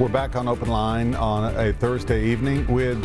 We're back on Open Line on a Thursday evening with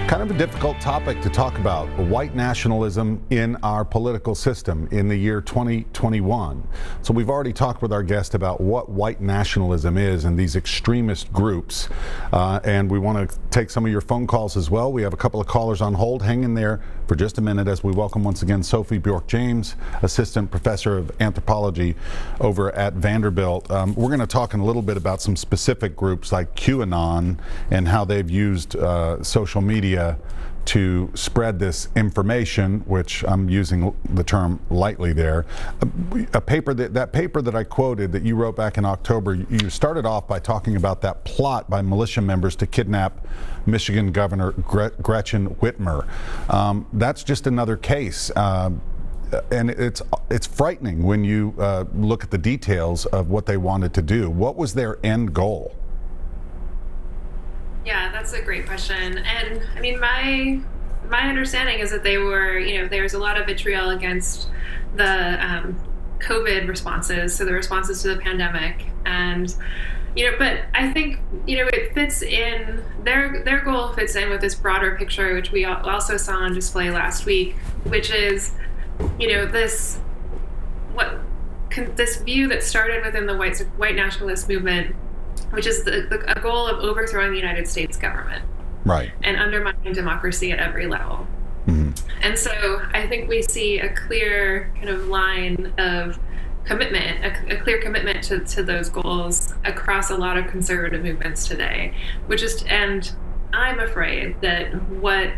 kind of a difficult topic to talk about: white nationalism in our political system in the year 2021. So we've already talked with our guest about what white nationalism is and these extremist groups, and we want to take some of your phone calls as well. We have a couple of callers on hold. Hang in there for just a minute as we welcome once again Sophie Bork James, assistant professor of anthropology over at Vanderbilt. We're going to talk in a little bit about some specific groups like QAnon and how they've used social media to spread this information, which I'm using the term lightly there. That paper that I quoted that you wrote back in October, you started off by talking about that plot by militia members to kidnap Michigan Governor Gretchen Whitmer. That's just another case. And it's frightening when you look at the details of what they wanted to do. What was their end goal? Yeah, that's a great question. And I mean, my understanding is that they were, there was a lot of vitriol against the COVID responses, so the responses to the pandemic. And, but I think, it fits in, their goal fits in with this broader picture, which we also saw on display last week, which is, this view that started within the white nationalist movement, which is a goal of overthrowing the United States government, right, and undermining democracy at every level. Mm-hmm. And so I think we see a clear kind of line of commitment, a clear commitment to those goals across a lot of conservative movements today, and I'm afraid that what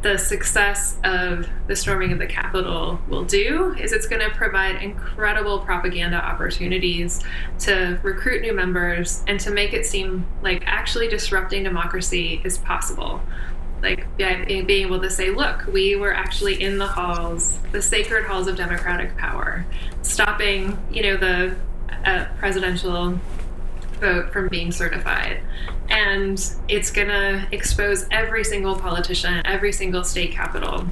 the success of the storming of the Capitol will do is it's going to provide incredible propaganda opportunities to recruit new members and to make it seem like actually disrupting democracy is possible. Like being able to say, look, we were actually in the halls, the sacred halls of democratic power, stopping, the presidential vote from being certified. And it's going to expose every single politician, every single state capital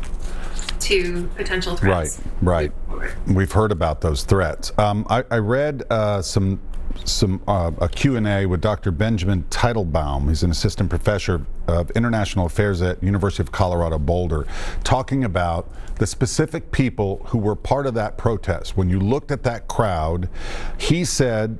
to potential threats. Right. We've heard about those threats. I read a Q&A with Dr. Benjamin Teitelbaum. He's an assistant professor of international affairs at University of Colorado Boulder, talking about the specific people who were part of that protest. When you looked at that crowd, he said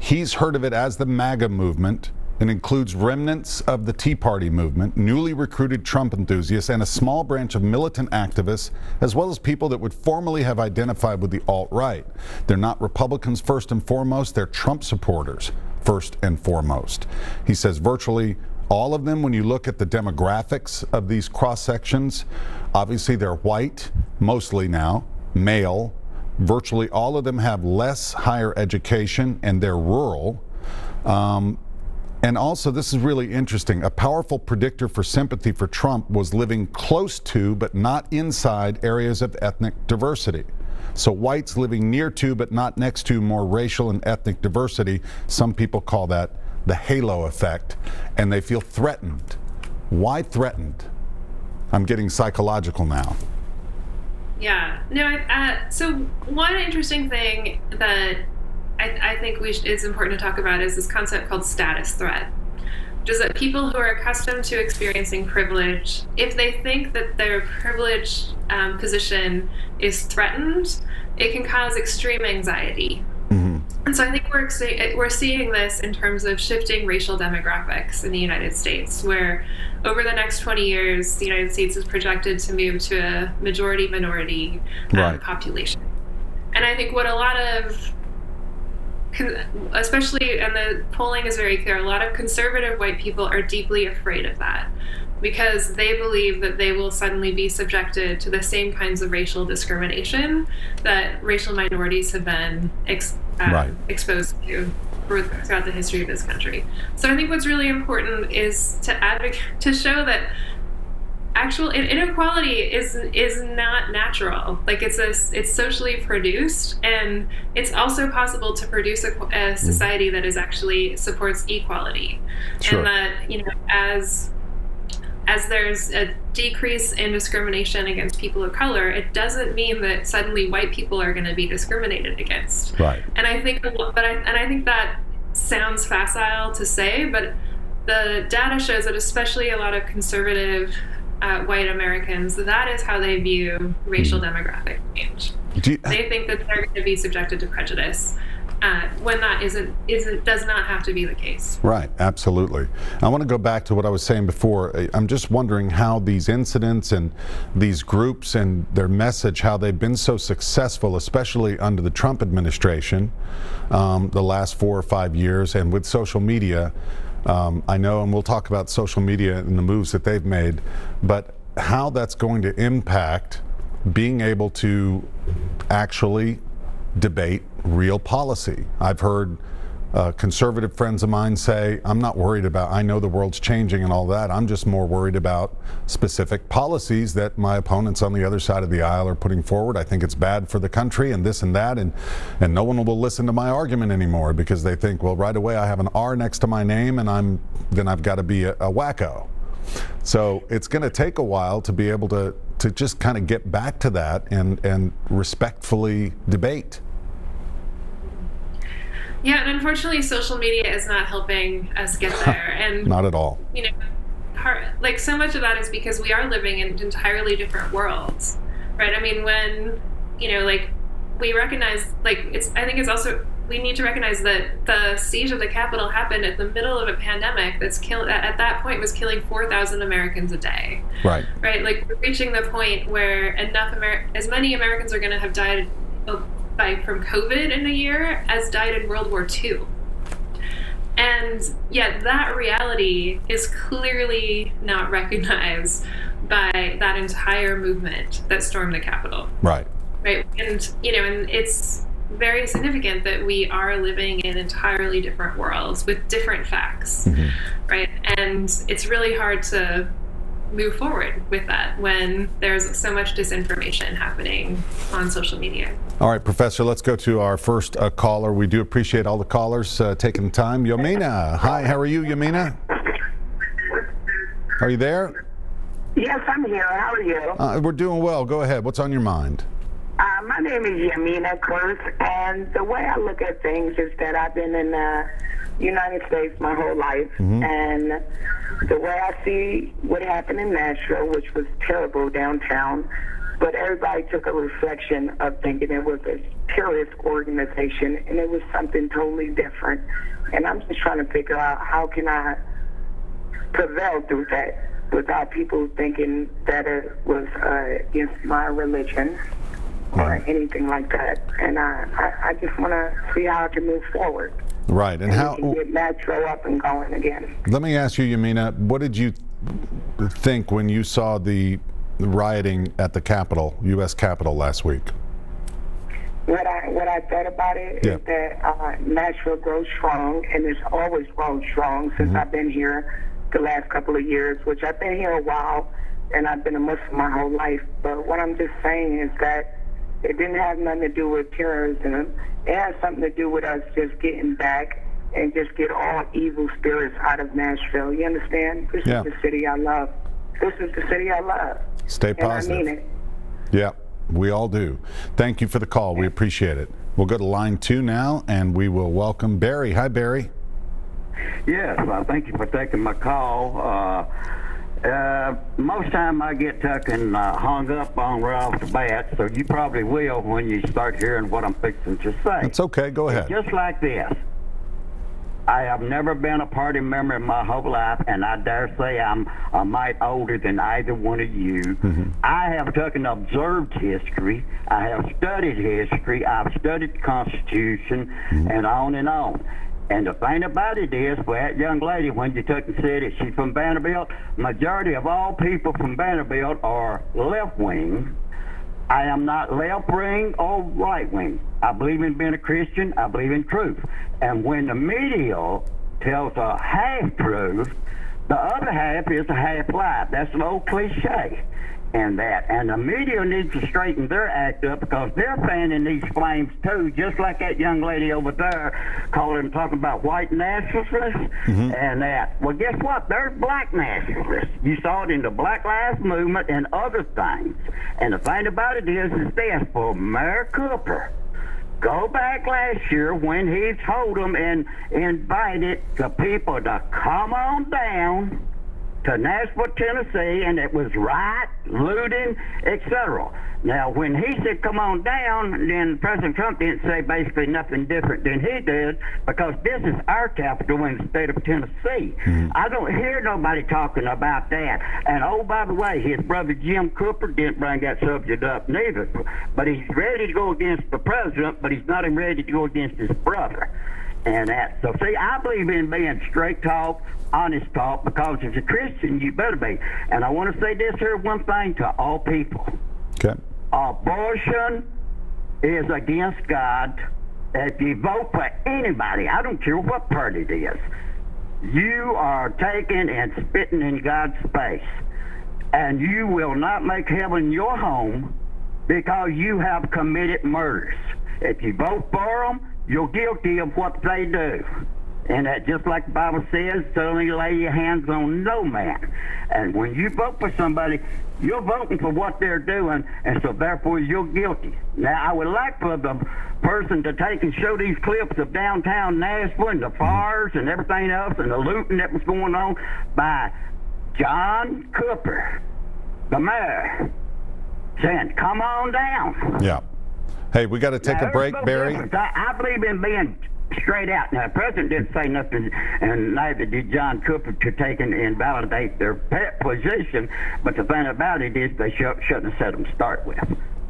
he's heard of it as the MAGA movement. It includes remnants of the Tea Party movement, newly recruited Trump enthusiasts, and a small branch of militant activists, as well as people that would formerly have identified with the alt-right. They're not Republicans first and foremost, they're Trump supporters first and foremost. He says virtually all of them, when you look at the demographics of these cross-sections, obviously they're white, mostly now, male. Virtually all of them have less higher education, and they're rural. And also, this is really interesting, a powerful predictor for sympathy for Trump was living close to but not inside areas of ethnic diversity. So whites living near to but not next to more racial and ethnic diversity, some people call that the halo effect, and they feel threatened. Why threatened? I'm getting psychological now. Yeah, no, so one interesting thing that I think is important to talk about is this concept called status threat, which is that people who are accustomed to experiencing privilege, if they think that their privileged position is threatened, it can cause extreme anxiety. Mm-hmm. And so I think we're seeing this in terms of shifting racial demographics in the United States, where over the next 20 years, the United States is projected to move to a majority-minority population. And I think what a lot of, especially, and the polling is very clear, a lot of conservative white people are deeply afraid of that because they believe that they will suddenly be subjected to the same kinds of racial discrimination that racial minorities have been exposed to throughout the history of this country. So I think what's really important is to show that actual inequality is not natural. Like it's socially produced, and it's also possible to produce a society that is actually supports equality. Sure. And that as there's a decrease in discrimination against people of color, it doesn't mean that suddenly white people are going to be discriminated against. Right. And I think, I think that sounds facile to say, but the data shows that especially a lot of conservative white Americans, that is how they view racial demographic change. They think that they're going to be subjected to prejudice when that does not have to be the case. Right, absolutely. I want to go back to what I was saying before. I'm just wondering how these incidents and these groups and their message, how they've been so successful, especially under the Trump administration, the last 4 or 5 years, and with social media. I know, and we'll talk about social media and the moves that they've made, but how that's going to impact being able to actually debate real policy. I've heard conservative friends of mine say, I'm not worried about, I know the world's changing and all that, I'm just more worried about specific policies that my opponents on the other side of the aisle are putting forward. I think it's bad for the country and this and that, and no one will listen to my argument anymore because they think, well, right away I have an R next to my name and then I've got to be a wacko. So it's going to take a while to be able to just kind of get back to that and respectfully debate. Yeah, and unfortunately, social media is not helping us get there. And not at all. You know, so much of that is because we are living in entirely different worlds, right? I mean, when we recognize, I think it's also, we need to recognize that the siege of the Capitol happened at the middle of a pandemic that's at that point was killing 4,000 Americans a day. Right. Right. Like, we're reaching the point where as many Americans are going to have died from COVID in a year as died in World War II. And yet that reality is clearly not recognized by that entire movement that stormed the Capitol. Right. Right. And, and it's very significant that we are living in entirely different worlds with different facts. Mm-hmm. Right. And it's really hard to move forward with that when there's so much disinformation happening on social media. All right, Professor, let's go to our first caller. We do appreciate all the callers taking the time. Yamina, hi, how are you, Yamina? Are you there? Yes, I'm here. How are you? We're doing well. Go ahead. What's on your mind? My name is Yamina Kurz, and the way I look at things is that I've been in the United States my whole life, mm-hmm. and the way I see what happened in Nashville, which was terrible downtown, but everybody took a reflection of thinking it was a terrorist organization, and it was something totally different. And I'm just trying to figure out how can I prevail through that without people thinking that it was against my religion or anything like that. And I just want to see how I can move forward. Right, and how we can get Nashville up and going again. Let me ask you, Yamina, what did you think when you saw the rioting at the Capitol, U.S. Capitol last week? What I thought about it is that Nashville grows strong, and it's always grown strong since mm-hmm. I've been here the last couple of years, which I've been here a while, and I've been a Muslim my whole life. But what I'm just saying is that it didn't have nothing to do with terrorism. It has something to do with us just getting back and just get all evil spirits out of Nashville. You understand? This is the city I love. This is the city I love. Stay positive. And I mean it. Yeah, we all do. Thank you for the call. We appreciate it. We'll go to line 2 now, and we will welcome Barry. Hi, Barry. Yes, thank you for taking my call. Most time I get hung up on right off the bat, so you probably will when you start hearing what I'm fixing to say. It's okay, go ahead. It's just like this. I have never been a party member in my whole life, and I dare say I'm a mite older than either one of you. Mm-hmm. I have observed history. I have studied history. I've studied the Constitution, mm-hmm. and on and on. And the thing about it is, for that young lady, when you took and said it, she's from Vanderbilt, majority of all people from Vanderbilt are left-wing. I am not left-wing or right-wing. I believe in being a Christian. I believe in truth. And when the media tells a half-truth, the other half is a half-lie. That's an old cliche. And the media needs to straighten their act up because they're fanning these flames too, just like that young lady over there talking about white nationalists mm-hmm. and that. Well, guess what? There's black nationalists. You saw it in the Black Lives Movement and other things. And the thing about it is this: for Mayor Cooper Go back last year when he told them and invited the people to come on down to Nashville, Tennessee, and it was riot, looting, etc. Now, when he said come on down, then President Trump didn't say basically nothing different than he did, because this is our capital in the state of Tennessee. I don't hear nobody talking about that. And oh, by the way, his brother Jim Cooper didn't bring that subject up neither. But he's ready to go against the president, but he's not ready to go against his brother. And that, so see, I believe in being straight talk, honest talk, because as a Christian, you better be. And I want to say this here one thing to all people. Okay. Abortion is against God. If you vote for anybody, I don't care what party it is, you are taking and spitting in God's face. And you will not make heaven your home because you have committed murders. If you vote for them, you're guilty of what they do. And that, just like the Bible says, certainly lay your hands on no man. And when you vote for somebody, you're voting for what they're doing, and so therefore you're guilty. Now, I would like for the person to take and show these clips of downtown Nashville and the fires and everything else and the looting that was going on by John Cooper, the mayor, saying, come on down. Yeah. Hey, we got to take a break, Barry. I believe in being straight out. Now, the president didn't say nothing, and neither did John Cooper, to take and invalidate their position. But the thing about it is they shouldn't have said them to start with.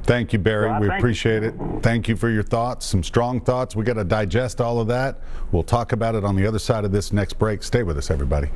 Thank you, Barry. We appreciate it. Thank you for your thoughts, some strong thoughts. We got to digest all of that. We'll talk about it on the other side of this next break. Stay with us, everybody.